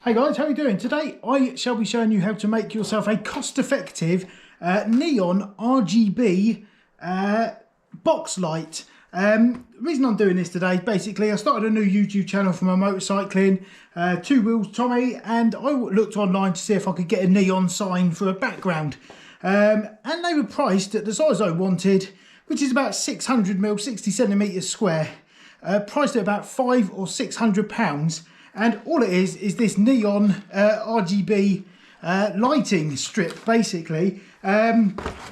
Hey guys, how are you doing? Today I shall be showing you how to make yourself a cost-effective neon RGB box light. The reason I'm doing this today, basically I started a new YouTube channel for my motorcycling, Two Wheels Tommy, and I looked online to see if I could get a neon sign for a background. And they were priced at the size I wanted, which is about 600mm, 60 centimetres square, priced at about £500 or £600. And all it is this neon RGB lighting strip, basically.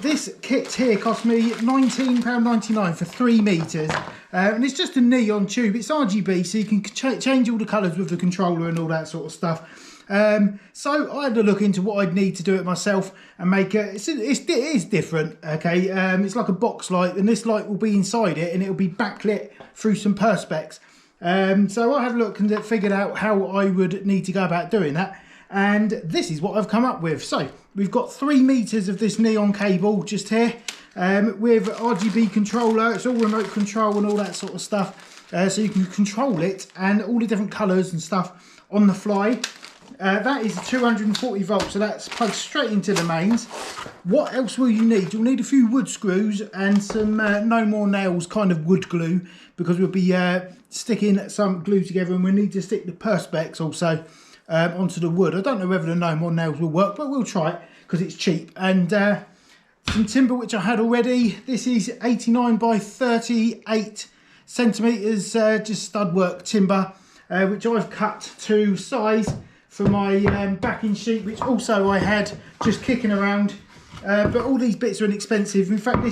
This kit here cost me £19.99 for 3 metres. And it's just a neon tube. It's RGB, so you can change all the colours with the controller and all that sort of stuff. So I had to look into what I'd need to do it myself and make it. It is different, okay? It's like a box light, and this light will be inside it, and it'll be backlit through some perspex. So I had a look and figured out how I would need to go about doing that, and this is what I've come up with. So we've got 3 meters of this neon cable just here, with RGB controller. It's all remote control and all that sort of stuff, so you can control it and all the different colors and stuff on the fly. That is 240 volts, so that's plugged straight into the mains. What else will you need? You'll need a few wood screws and some no more nails kind of wood glue, because we'll be sticking some glue together, and we need to stick the perspex also onto the wood. I don't know whether the no more nails will work, but we'll try it because it's cheap. And some timber which I had already. This is 89 by 38 centimetres, just stud work timber, which I've cut to size for my backing sheet, which also I had just kicking around. But all these bits are inexpensive. In fact,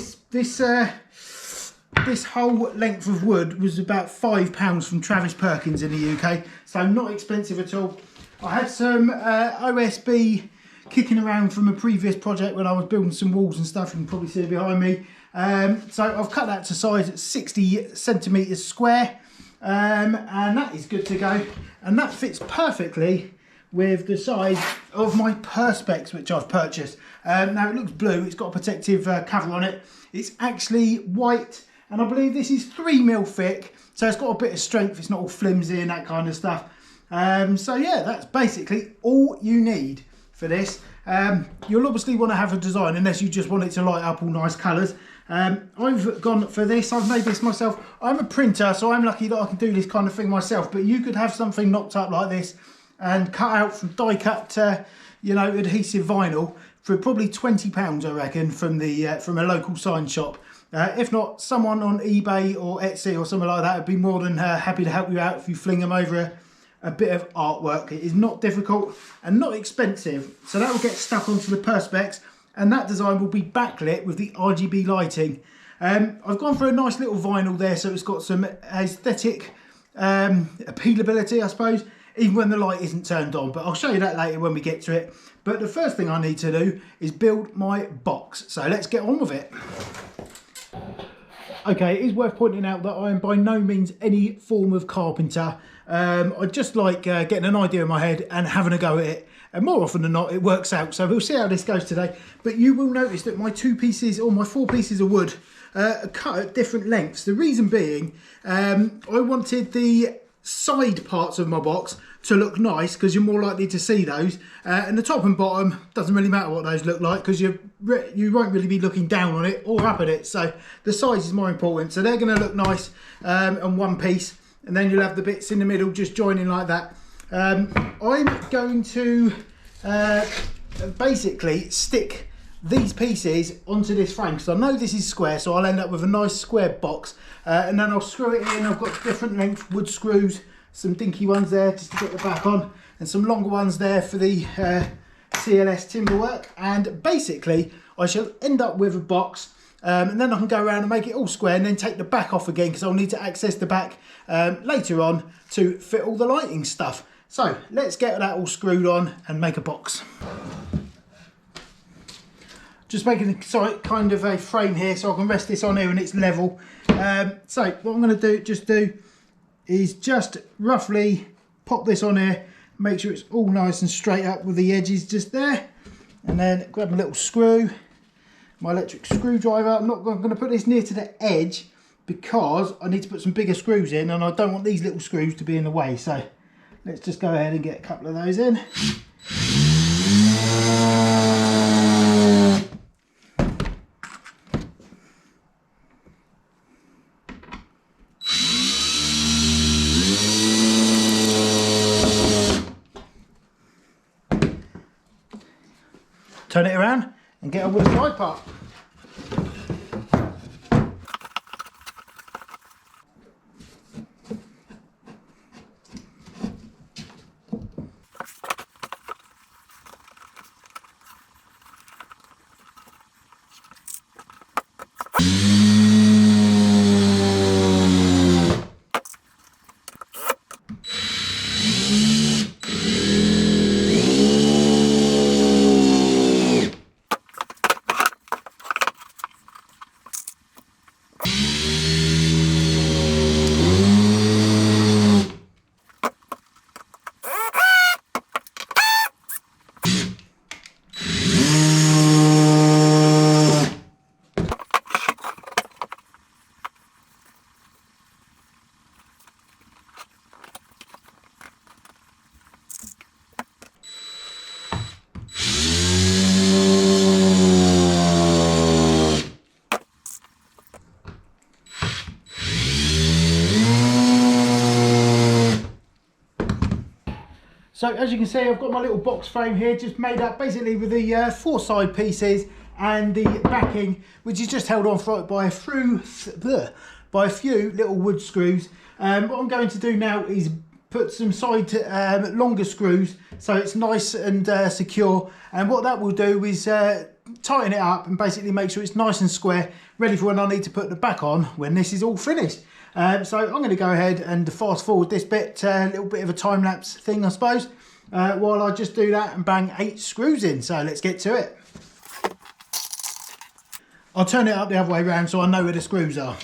this whole length of wood was about £5 from Travis Perkins in the UK, so not expensive at all. I had some OSB kicking around from a previous project when I was building some walls and stuff. You can probably see it behind me. So I've cut that to size at 60 centimetres square, and that is good to go. And that fits perfectly with the size of my perspex, which I've purchased. Now it looks blue, it's got a protective cover on it. It's actually white, and I believe this is 3mm thick, so it's got a bit of strength. It's not all flimsy and that kind of stuff. So yeah, that's basically all you need for this. You'll obviously want to have a design, unless you just want it to light up all nice colours. I've gone for this. I've made this myself. I'm a printer, so I'm lucky that I can do this kind of thing myself, but you could have something knocked up like this and cut out from die cut, you know, adhesive vinyl for probably £20, I reckon, from a local sign shop. If not, someone on eBay or Etsy or something like that would be more than happy to help you out if you fling them over a bit of artwork. It is not difficult and not expensive, so that will get stuck onto the perspex, and that design will be backlit with the RGB lighting. I've gone for a nice little vinyl there, so it's got some aesthetic appealability, I suppose, even when the light isn't turned on, but I'll show you that later when we get to it. But the first thing I need to do is build my box, so let's get on with it. Okay, it is worth pointing out that I am by no means any form of carpenter. I just like getting an idea in my head and having a go at it, and more often than not it works out, so we'll see how this goes today. But you will notice that my 2 pieces, or my 4 pieces of wood, are cut at different lengths. The reason being, I wanted the side parts of my box to look nice, because you're more likely to see those, and the top and bottom doesn't really matter what those look like, because you won't really be looking down on it or up at it, so the size is more important. So they're going to look nice on one piece, and then you'll have the bits in the middle just joining like that. I'm going to basically stick these pieces onto this frame, because I know this is square, so I'll end up with a nice square box, and then I'll screw it in. I've got different length wood screws, some dinky ones there just to get the back on, and some longer ones there for the CLS timber work. And basically I shall end up with a box, and then I can go around and make it all square, and then take the back off again, because I'll need to access the back later on to fit all the lighting stuff. So let's get that all screwed on and make a box. Just making a kind of a frame here so I can rest this on here and it's level. So what I'm going to do is just roughly pop this on here, make sure it's all nice and straight up with the edges just there, and then grab a little screw, my electric screwdriver. I'm not going to put this near to the edge because I need to put some bigger screws in, and I don't want these little screws to be in the way. So let's just go ahead and get a couple of those in. Turn it around and get on with the side part. So as you can see, I've got my little box frame here, just made up basically with the 4 side pieces and the backing, which is just held on by a few little wood screws. What I'm going to do now is put some side longer screws so it's nice and secure, and what that will do is tighten it up and basically make sure it's nice and square, ready for when I need to put the back on when this is all finished. So I'm going to go ahead and fast forward this bit, a little bit of a time-lapse thing I suppose, while I just do that and bang 8 screws in. So let's get to it. I'll turn it up the other way around so I know where the screws are.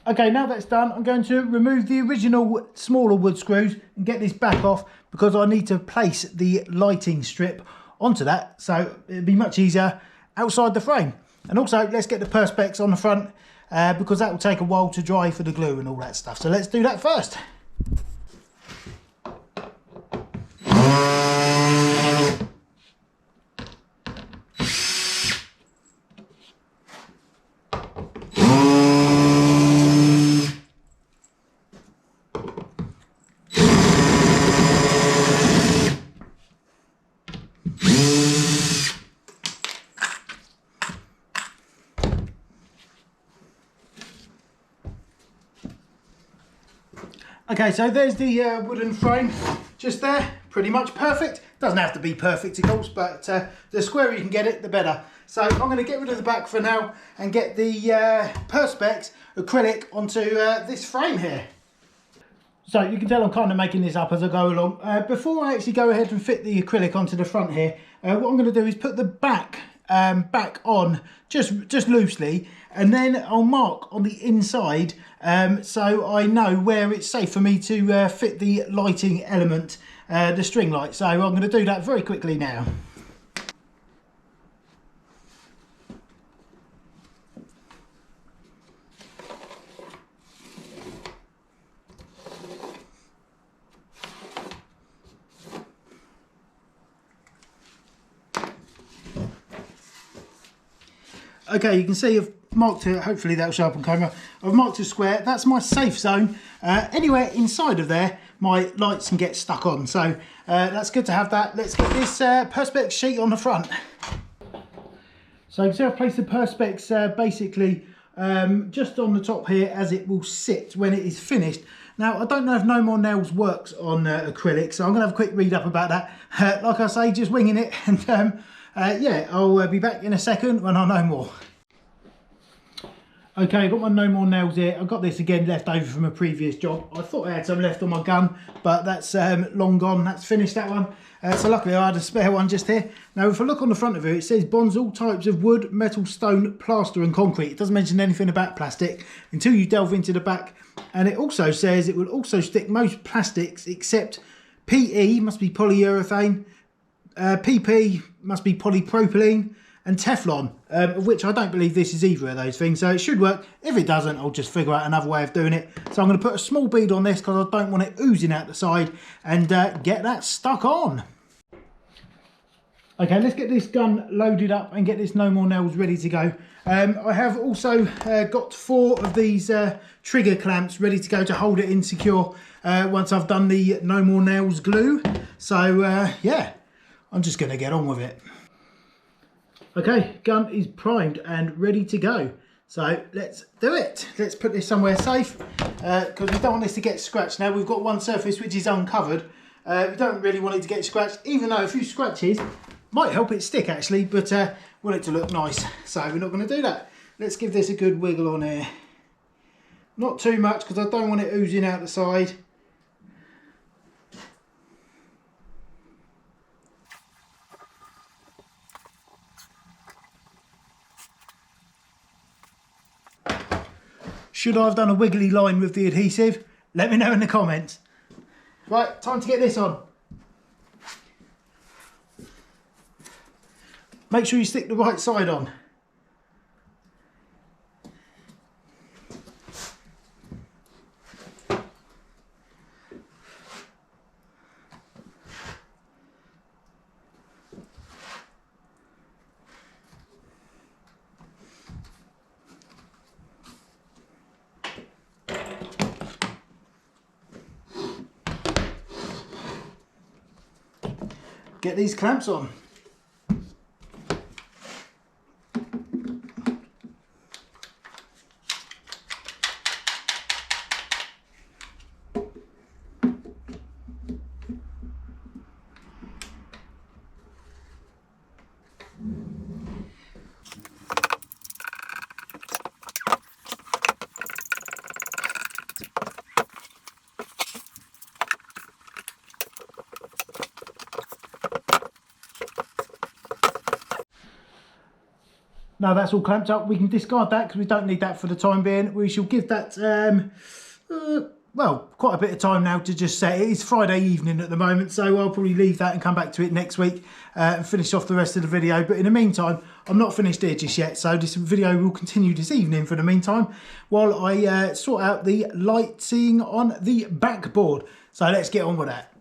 Okay, now that's done, I'm going to remove the original smaller wood screws and get this back off because I need to place the lighting strip onto that, so it'll be much easier outside the frame. And also, let's get the perspex on the front because that will take a while to dry for the glue and all that stuff. So let's do that first. Okay, so there's the wooden frame just there, pretty much perfect. Doesn't have to be perfect, of course, but the squarer you can get it, the better. So I'm going to get rid of the back for now and get the perspex acrylic onto this frame here. So you can tell I'm kind of making this up as I go along. Before I actually go ahead and fit the acrylic onto the front here, what I'm going to do is put the back on just loosely, and then I'll mark on the inside so I know where it's safe for me to fit the lighting element, the string light. So I'm going to do that very quickly now. Okay, you can see I've marked it, hopefully that'll show up on camera. I've marked a square, that's my safe zone. Anywhere inside of there, my lights can get stuck on. So that's good to have that. Let's get this Perspex sheet on the front. So you can see I've placed the Perspex basically just on the top here as it will sit when it is finished. Now, I don't know if No More Nails works on acrylic, so I'm going to have a quick read up about that. Like I say, just winging it, and yeah, I'll be back in a second when I know more. Okay, I've got my No More Nails here. I've got this again left over from a previous job. I thought I had some left on my gun, but that's long gone. That's finished, that one. So luckily I had a spare one just here. Now if I look on the front of it, it says bonds all types of wood, metal, stone, plaster and concrete. It doesn't mention anything about plastic until you delve into the back. And it also says it will also stick most plastics except PE, must be polyurethane, PP must be polypropylene, and Teflon, of which I don't believe this is either of those things. So it should work. If it doesn't, I'll just figure out another way of doing it. So I'm going to put a small bead on this because I don't want it oozing out the side, and get that stuck on. Okay, let's get this gun loaded up and get this No More Nails ready to go. I have also got 4 of these trigger clamps ready to go to hold it in secure once I've done the No More Nails glue. So yeah, I'm just going to get on with it. Okay, gun is primed and ready to go. So let's do it. Let's put this somewhere safe because we don't want this to get scratched. Now we've got one surface which is uncovered. We don't really want it to get scratched, even though a few scratches might help it stick actually, but want it to look nice. So we're not going to do that. Let's give this a good wiggle on here. Not too much because I don't want it oozing out the side. Should I have done a wiggly line with the adhesive? Let me know in the comments. Right, time to get this on. Make sure you stick the right side on. Get these clamps on. Now that's all clamped up, we can discard that because we don't need that for the time being. We shall give that, well, quite a bit of time now to just set. It is Friday evening at the moment, so I'll probably leave that and come back to it next week and finish off the rest of the video. But in the meantime, I'm not finished here just yet, so this video will continue this evening for the meantime while I sort out the lighting on the backboard. So let's get on with that.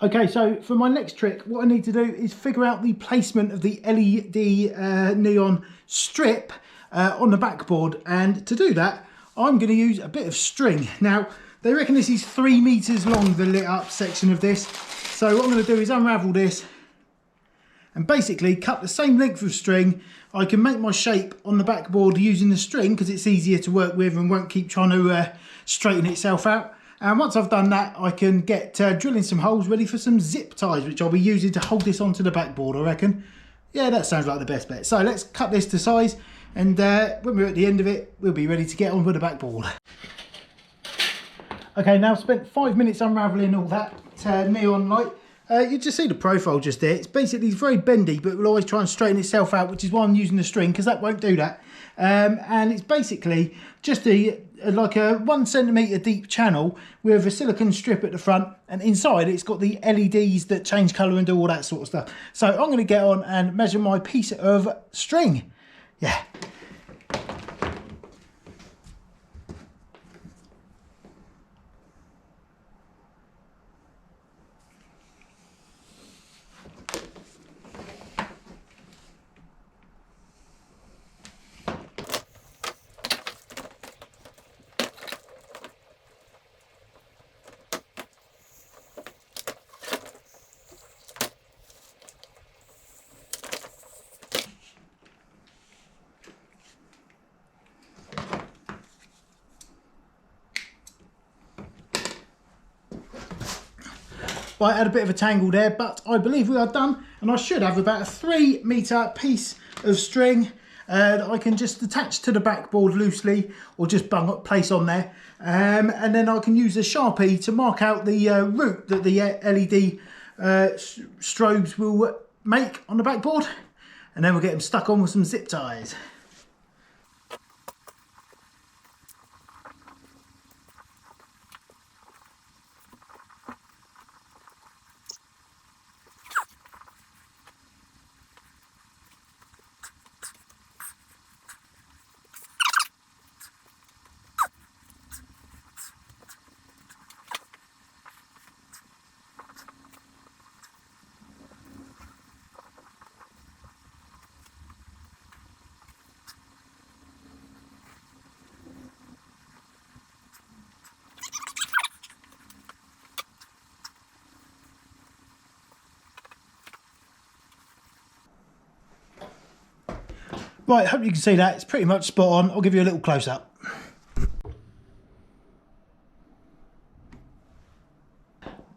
Okay, so for my next trick, what I need to do is figure out the placement of the LED neon strip on the backboard. And to do that, I'm going to use a bit of string. Now, they reckon this is 3 meters long, the lit up section of this. So what I'm going to do is unravel this and basically cut the same length of string. I can make my shape on the backboard using the string because it's easier to work with and won't keep trying to straighten itself out. And once I've done that, I can get drilling some holes ready for some zip ties, which I'll be using to hold this onto the backboard, I reckon. Yeah, that sounds like the best bet. So let's cut this to size, and when we're at the end of it, we'll be ready to get on with the backboard. Okay, now I've spent 5 minutes unravelling all that neon light. You just see the profile just there. It's basically very bendy, but it will always try and straighten itself out, which is why I'm using the string, because that won't do that. And it's basically just like a 1 centimetre deep channel with a silicone strip at the front, and inside it's got the LEDs that change colour and do all that sort of stuff. So I'm going to get on and measure my piece of string. Yeah. Right, had a bit of a tangle there, but I believe we are done, and I should have about a 3 metre piece of string that I can just attach to the backboard loosely, or just place on there, and then I can use a Sharpie to mark out the route that the LED strobes will make on the backboard, and then we'll get them stuck on with some zip ties. Right, hope you can see that. It's pretty much spot on. I'll give you a little close-up.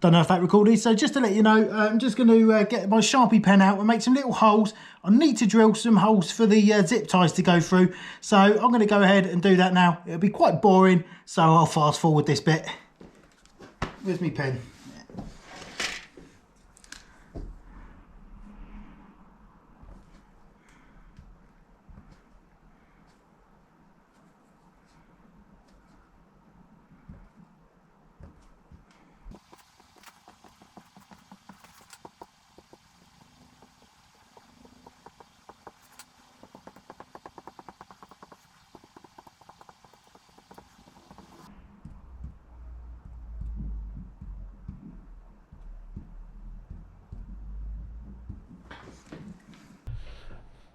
Don't know if that recorded, so just to let you know, I'm just going to get my Sharpie pen out and make some little holes. I need to drill some holes for the zip ties to go through, so I'm going to go ahead and do that now. It'll be quite boring, so I'll fast forward this bit. Where's my pen?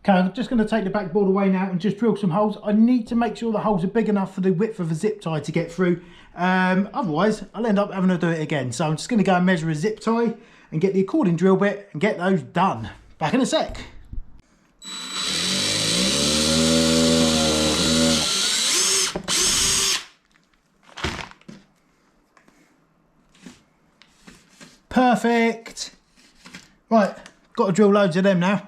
Okay, I'm just going to take the backboard away now and just drill some holes. I need to make sure the holes are big enough for the width of a zip tie to get through. Otherwise, I'll end up having to do it again. So I'm just going to go and measure a zip tie and get the according drill bit and get those done. Back in a sec. Perfect. Right, got to drill loads of them now.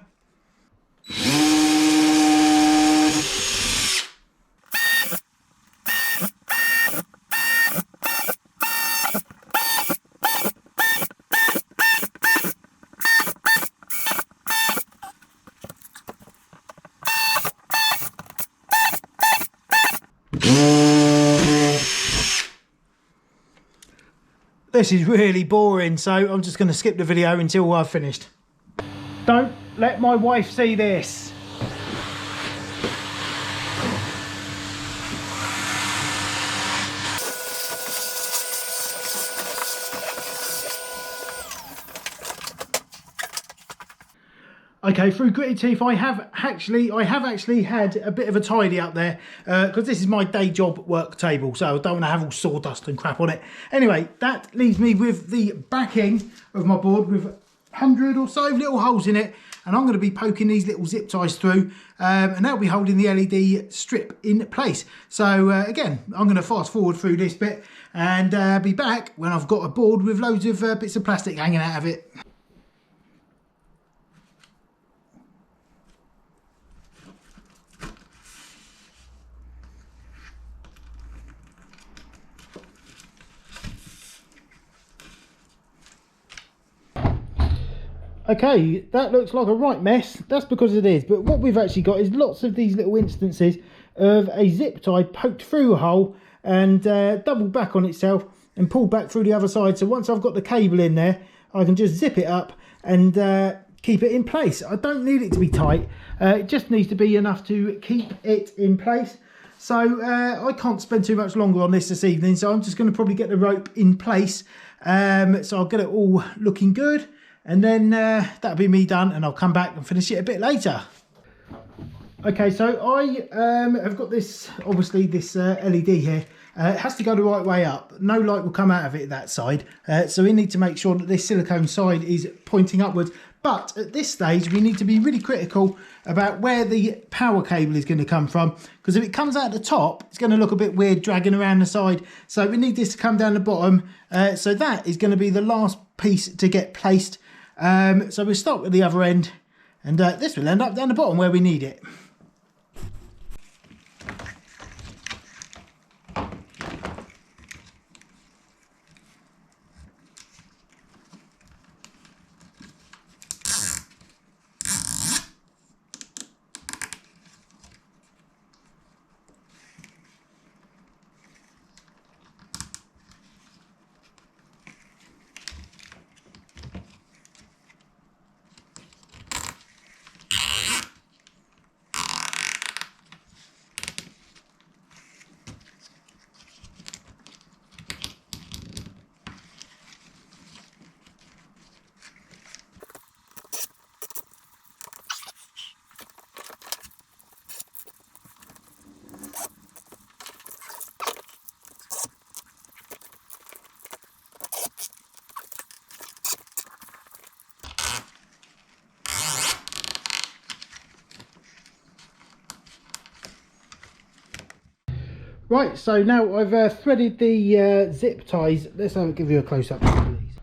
This is really boring, so I'm just going to skip the video until I've finished. Don't let my wife see this. Okay, through gritted teeth, I have actually had a bit of a tidy up there because this is my day job work table, so I don't want to have all sawdust and crap on it. Anyway, that leaves me with the backing of my board with 100 or so little holes in it, and I'm going to be poking these little zip ties through, and that'll be holding the LED strip in place. So again, I'm going to fast forward through this bit and be back when I've got a board with loads of bits of plastic hanging out of it. Okay, that looks like a right mess. That's because it is. But what we've actually got is lots of these little instances of a zip tie poked through a hole and doubled back on itself and pulled back through the other side. So once I've got the cable in there, I can just zip it up and keep it in place. I don't need it to be tight. It just needs to be enough to keep it in place. So I can't spend too much longer on this evening. So I'm just going to probably get the rope in place. So I'll get it all looking good. And then that'll be me done, and I'll come back and finish it a bit later. Okay, so I have got this, obviously this LED here. It has to go the right way up. No light will come out of it that side. So we need to make sure that this silicone side is pointing upwards. But at this stage, we need to be really critical about where the power cable is going to come from, because if it comes out the top, it's going to look a bit weird dragging around the side. So we need this to come down the bottom. So that is going to be the last piece to get placed. So we'll start with the other end, and this will end up down the bottom where we need it. Right, so now I've threaded the zip ties. Let's give you a close-up of these.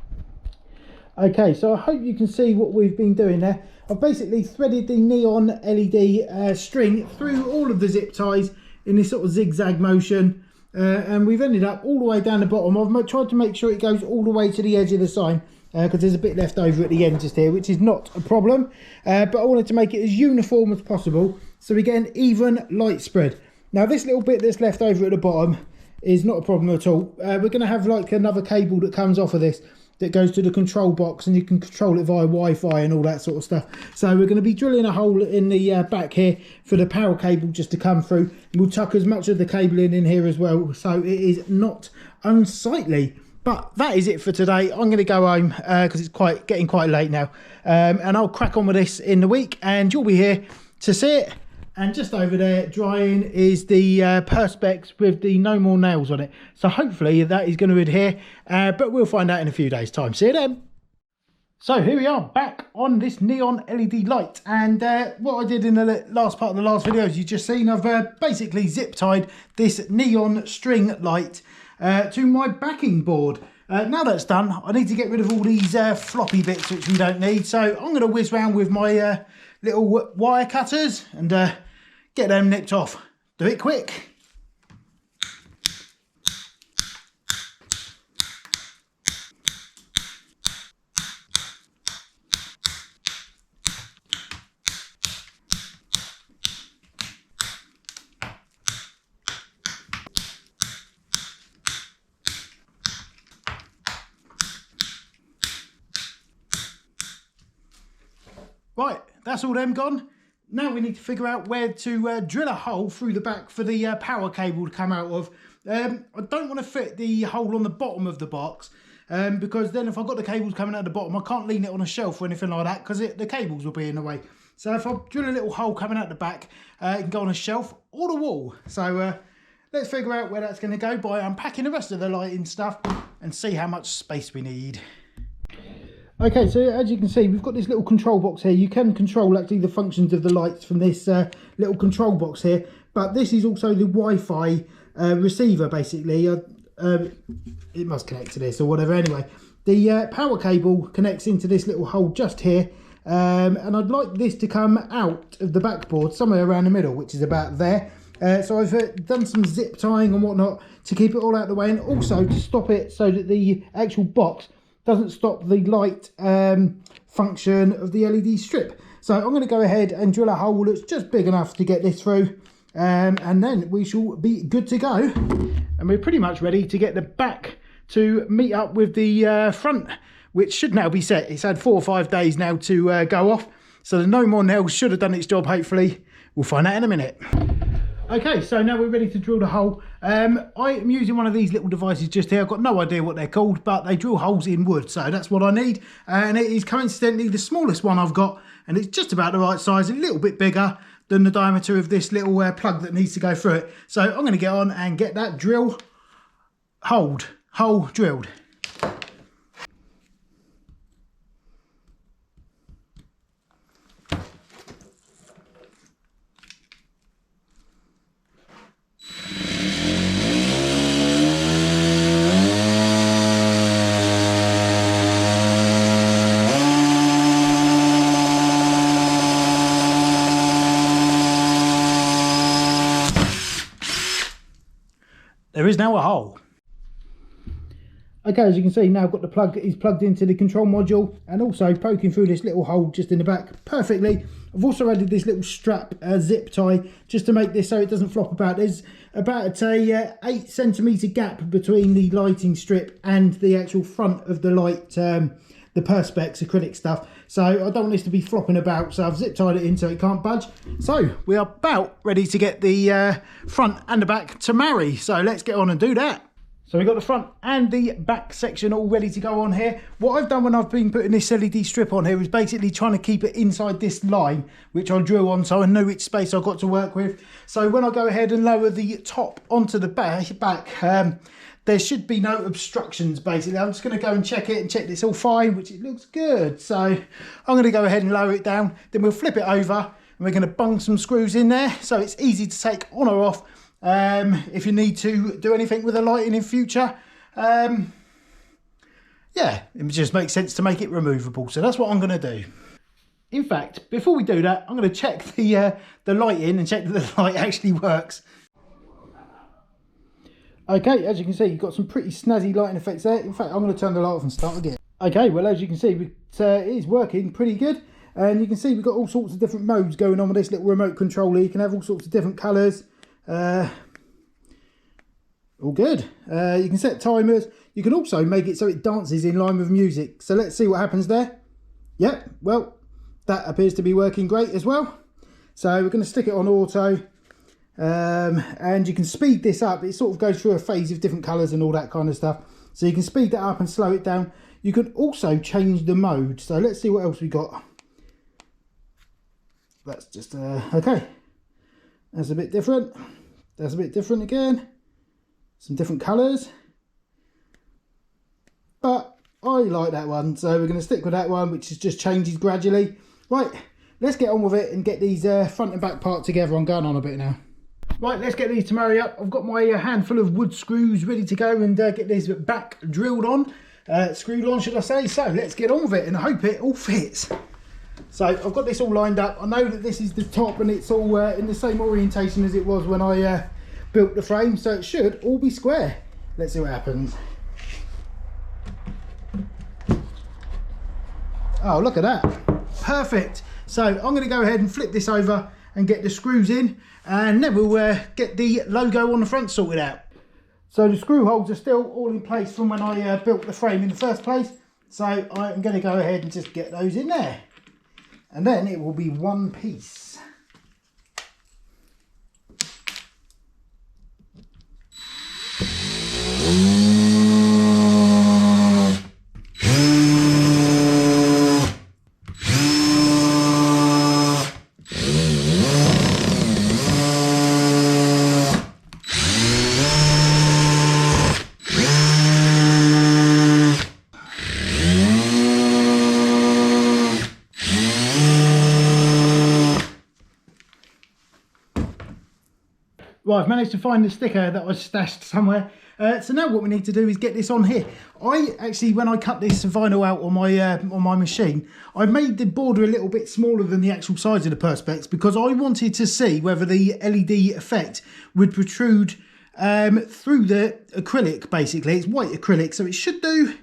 Okay, so I hope you can see what we've been doing there. I've basically threaded the neon LED string through all of the zip ties in this sort of zigzag motion, and we've ended up all the way down the bottom. I've tried to make sure it goes all the way to the edge of the sign, because there's a bit left over at the end just here, which is not a problem, but I wanted to make it as uniform as possible so we get an even light spread. Now this little bit that's left over at the bottom is not a problem at all. We're going to have like another cable that comes off of this that goes to the control box, and you can control it via Wi-Fi and all that sort of stuff. So we're going to be drilling a hole in the back here for the power cable just to come through. We'll tuck as much of the cabling in here as well, so it is not unsightly. But that is it for today. I'm going to go home because it's getting quite late now, and I'll crack on with this in the week, and you'll be here to see it. And just over there drying is the Perspex with the no more nails on it. So hopefully that is going to adhere, but we'll find out in a few days' time. See you then. So here we are back on this neon LED light, and what I did in the last part of the last video, as you've just seen, I've basically zip tied this neon string light to my backing board. Now that's done, I need to get rid of all these floppy bits which we don't need. So I'm going to whiz round with my little wire cutters and get them nipped off. Do it quick. Right, that's all them gone. Now we need to figure out where to drill a hole through the back for the power cable to come out of. I don't want to fit the hole on the bottom of the box, because then if I've got the cables coming out the bottom, I can't lean it on a shelf or anything like that, because the cables will be in the way. So if I drill a little hole coming out the back, it can go on a shelf or the wall. So let's figure out where that's going to go by unpacking the rest of the lighting stuff and see how much space we need. Okay, so as you can see, we've got this little control box here. You can control actually the functions of the lights from this little control box here, but this is also the Wi-Fi receiver basically. It must connect to this or whatever. Anyway, the power cable connects into this little hole just here, and I'd like this to come out of the backboard somewhere around the middle, which is about there. So I've done some zip tying and whatnot to keep it all out of the way, and also to stop it so that the actual box doesn't stop the light function of the LED strip. So I'm going to go ahead and drill a hole that's just big enough to get this through, and then we shall be good to go, and we're pretty much ready to get the back to meet up with the front, which should now be set. It's had 4 or 5 days now to go off, so the no more nails should have done its job. Hopefully we'll find out in a minute. Okay, so now we're ready to drill the hole. I am using one of these little devices just here. I've got no idea what they're called, but they drill holes in wood, so that's what I need. And it is coincidentally the smallest one I've got, and it's just about the right size, a little bit bigger than the diameter of this little plug that needs to go through it. So I'm going to get on and get that hole drilled. there is now a hole. Okay, as you can see now I've got the plug is plugged into the control module and also poking through this little hole just in the back perfectly. I've also added this little strap zip tie just to make this so it doesn't flop about. There's about a 8 centimetre gap between the lighting strip and the actual front of the light, the Perspex acrylic stuff. So I don't want this to be flopping about, so I've zip tied it in so it can't budge. So we are about ready to get the front and the back to marry. So let's get on and do that. So we've got the front and the back section all ready to go on here. What I've done when I've been putting this LED strip on here is basically trying to keep it inside this line, which I drew on so I know which space I've got to work with. So when I go ahead and lower the top onto the back, there should be no obstructions basically. I'm just going to go and check it and check it's all fine, which it looks good. So I'm going to go ahead and lower it down. Then we'll flip it over and we're going to bung some screws in there so it's easy to take on or off. If you need to do anything with the lighting in future, yeah, it just makes sense to make it removable. So that's what I'm going to do. In fact, before we do that, I'm going to check the lighting and check that the light actually works. Okay, as you can see, you've got some pretty snazzy lighting effects there. In fact, I'm going to turn the light off and start again. Okay, well, as you can see, it is working pretty good. And you can see we've got all sorts of different modes going on with this little remote controller. You can have all sorts of different colours. All good. You can set timers. You can also make it so it dances in line with music. So let's see what happens there. Yep, well, that appears to be working great as well. So we're going to stick it on auto. And you can speed this up. It sort of goes through a phase of different colours and all that kind of stuff. So you can speed that up and slow it down. You can also change the mode. So let's see what else we got. That's just, okay. That's a bit different. That's a bit different again. Some different colours. But I like that one. So we're going to stick with that one, which is just changes gradually. Right, let's get on with it and get these front and back part together. I'm going on a bit now. Right, let's get these to marry up. I've got my handful of wood screws ready to go and get these back drilled on. Screwed on, should I say. So let's get on with it and I hope it all fits. So I've got this all lined up. I know that this is the top and it's all in the same orientation as it was when I built the frame, so it should all be square. Let's see what happens. Oh, look at that. Perfect. So I'm going to go ahead and flip this over and get the screws in, and then we'll get the logo on the front sorted out. So the screw holes are still all in place from when I built the frame in the first place. So I'm going to go ahead and just get those in there. And then it will be one piece. Right, I've managed to find the sticker that was stashed somewhere. So now what we need to do is get this on here. I actually, when I cut this vinyl out on my machine, I made the border a little bit smaller than the actual size of the Perspex because I wanted to see whether the LED effect would protrude through the acrylic. Basically, it's white acrylic, so it should do.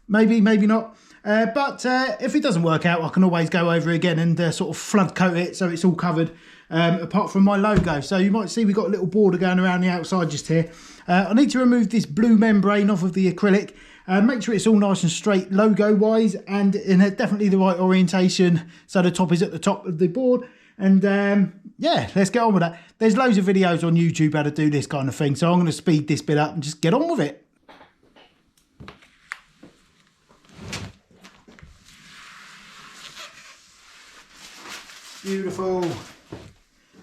Maybe, maybe not. But if it doesn't work out, I can always go over again and sort of flood coat it so it's all covered. Apart from my logo. So you might see we've got a little border going around the outside just here. I need to remove this blue membrane off of the acrylic. Make sure it's all nice and straight logo wise and in definitely the right orientation so the top is at the top of the board. And yeah, let's get on with that. There's loads of videos on YouTube how to do this kind of thing, so I'm going to speed this bit up and just get on with it. Beautiful.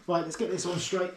Right, let's get this on straight.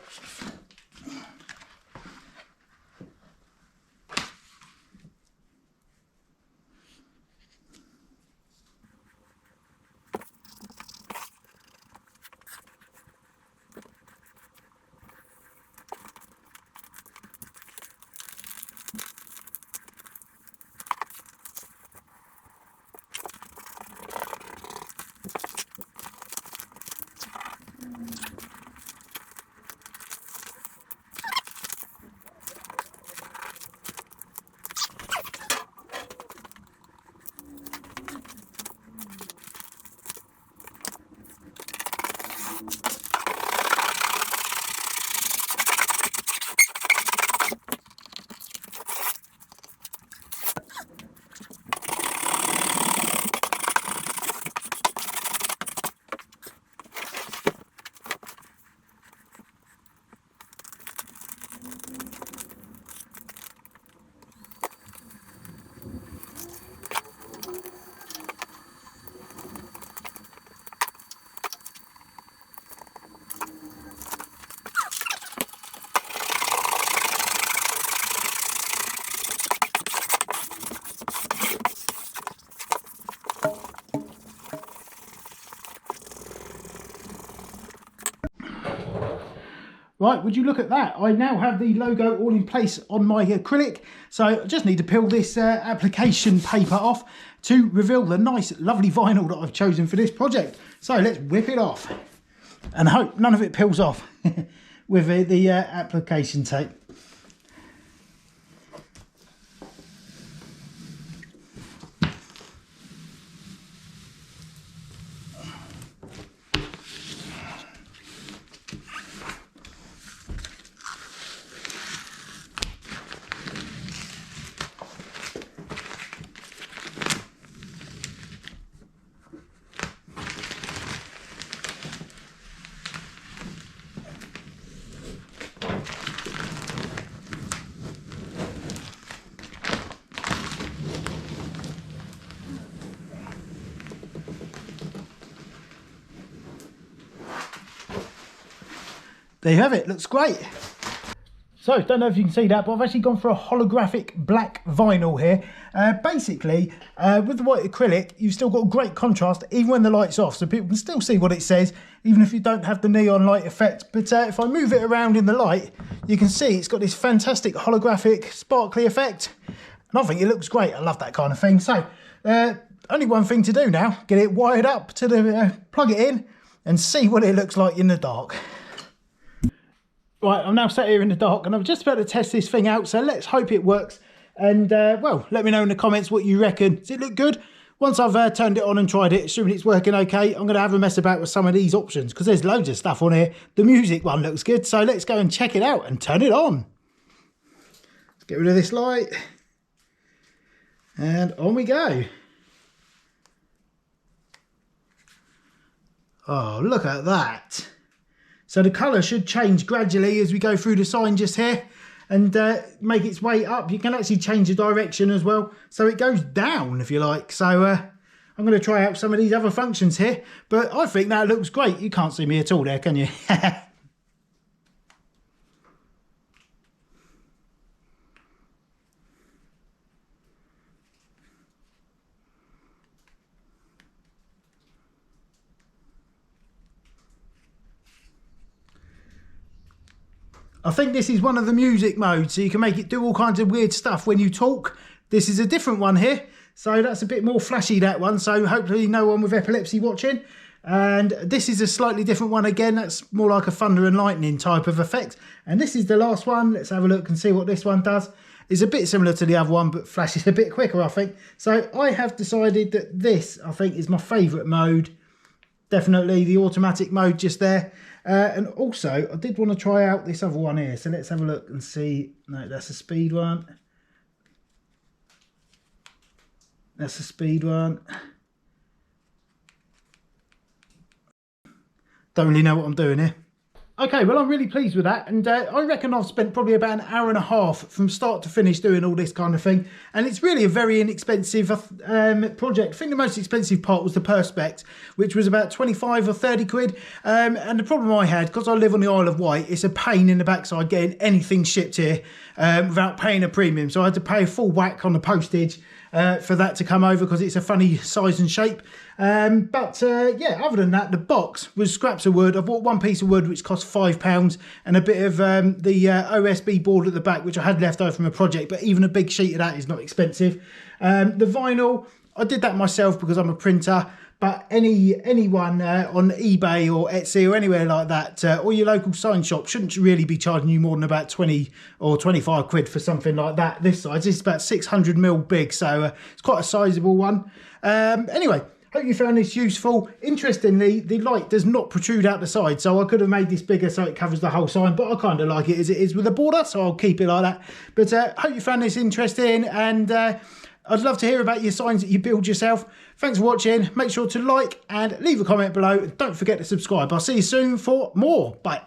Right, would you look at that? I now have the logo all in place on my acrylic, so I just need to peel this application paper off to reveal the nice, lovely vinyl that I've chosen for this project. So let's whip it off and hope none of it peels off with the application tape. There you have it, looks great. So, don't know if you can see that, but I've actually gone for a holographic black vinyl here. Basically, with the white acrylic, you've still got great contrast, even when the light's off, so people can still see what it says, even if you don't have the neon light effect. But if I move it around in the light, you can see it's got this fantastic holographic, sparkly effect. And I think it looks great. I love that kind of thing. So, only one thing to do now, get it wired up to the, plug it in, and see what it looks like in the dark. Right, I'm now sat here in the dark and I'm just about to test this thing out, so let's hope it works. And, well, let me know in the comments what you reckon. Does it look good? Once I've turned it on and tried it, assuming it's working okay, I'm going to have a mess about with some of these options, because there's loads of stuff on here. The music one looks good, so let's go and check it out and turn it on. Let's get rid of this light. And on we go. Oh, look at that. So the colour should change gradually as we go through the sign just here and make its way up. You can actually change the direction as well. So it goes down if you like. So I'm going to try out some of these other functions here. But I think that looks great. You can't see me at all there, can you? I think this is one of the music modes, so you can make it do all kinds of weird stuff when you talk. This is a different one here, so that's a bit more flashy, that one, so hopefully no one with epilepsy watching. And this is a slightly different one again, that's more like a thunder and lightning type of effect. And this is the last one. Let's have a look and see what this one does. It's a bit similar to the other one, but flashes a bit quicker, I think. So I have decided that this, I think, is my favourite mode. Definitely the automatic mode just there. And also, I did want to try out this other one here. So let's have a look and see. No, that's a speed one. That's a speed one. Don't really know what I'm doing here. Okay, well, I'm really pleased with that, and I reckon I've spent probably about an hour and a half from start to finish doing all this kind of thing, and it's really a very inexpensive project. I think the most expensive part was the Perspex, which was about 25 or 30 quid, and the problem I had, because I live on the Isle of Wight, it's a pain in the backside getting anything shipped here without paying a premium, so I had to pay a full whack on the postage for that to come over, because it's a funny size and shape. Yeah, other than that, the box was scraps of wood. I bought one piece of wood which cost £5 and a bit of the OSB board at the back, which I had left over from a project, but even a big sheet of that is not expensive. The vinyl, I did that myself because I'm a printer, but anyone on eBay or Etsy or anywhere like that, or your local sign shop, shouldn't really be charging you more than about 20 or 25 quid for something like that. This size is about 600mm big, so it's quite a sizable one. Anyway, hope you found this useful. Interestingly, the light does not protrude out the side, so I could have made this bigger so it covers the whole sign, but I kind of like it as it is with the border, so I'll keep it like that. But hope you found this interesting, and I'd love to hear about your signs that you build yourself. Thanks for watching. Make sure to like and leave a comment below. Don't forget to subscribe. I'll see you soon for more. Bye.